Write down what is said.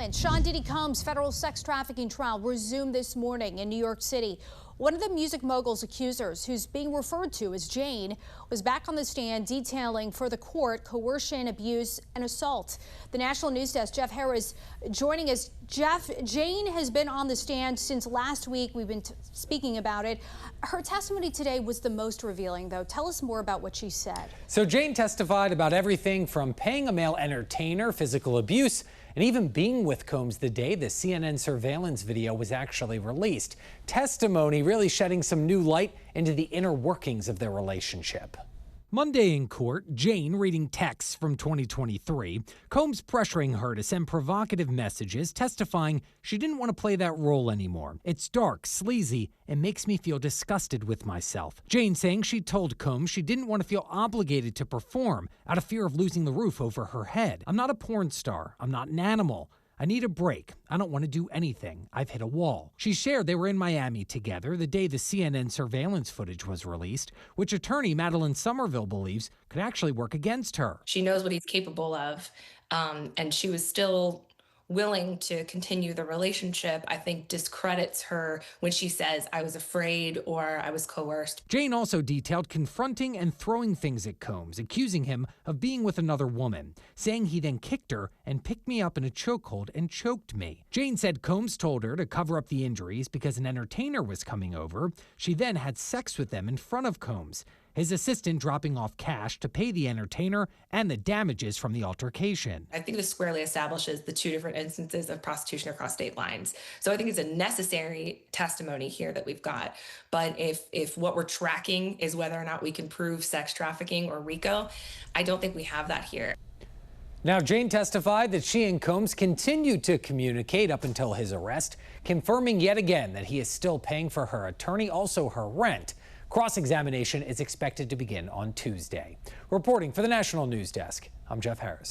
moment. Sean Diddy Combs' federal sex trafficking trial resumed this morning in New York City. One of the music mogul's accusers, who's being referred to as Jane, was back on the stand detailing for the court coercion, abuse, and assault. The National News Desk, Jeff Harris, joining us. Jeff, Jane has been on the stand since last week. We've been speaking about it. Her testimony today was the most revealing, though. Tell us more about what she said. So Jane testified about everything from paying a male entertainer, physical abuse, and even being with Combs the day the CNN surveillance video was actually released. Testimony really shedding some new light into the inner workings of their relationship. Monday in court, Jane reading texts from 2023, Combs pressuring her to send provocative messages, testifying she didn't want to play that role anymore. It's dark, sleazy, and makes me feel disgusted with myself. Jane saying she told Combs she didn't want to feel obligated to perform out of fear of losing the roof over her head. I'm not a porn star. I'm not an animal. I need a break. I don't want to do anything. I've hit a wall. She shared they were in Miami together the day the CNN surveillance footage was released, which attorney Madeline Somerville believes could actually work against her. She knows what he's capable of, and she was still willing to continue the relationship. I think discredits her when she says, I was afraid or I was coerced. Jane also detailed confronting and throwing things at Combs, accusing him of being with another woman, saying he then kicked her and picked me up in a chokehold and choked me. Jane said Combs told her to cover up the injuries because an entertainer was coming over. She then had sex with them in front of Combs, his assistant dropping off cash to pay the entertainer and the damages from the altercation. I think this squarely establishes the two different instances of prostitution across state lines. So I think it's a necessary testimony here that we've got. But if what we're tracking is whether or not we can prove sex trafficking or RICO, I don't think we have that here. Now, Jane testified that she and Combs continued to communicate up until his arrest, confirming yet again that he is still paying for her attorney, also her rent. Cross-examination is expected to begin on Tuesday. Reporting for the National News Desk, I'm Jeff Harris.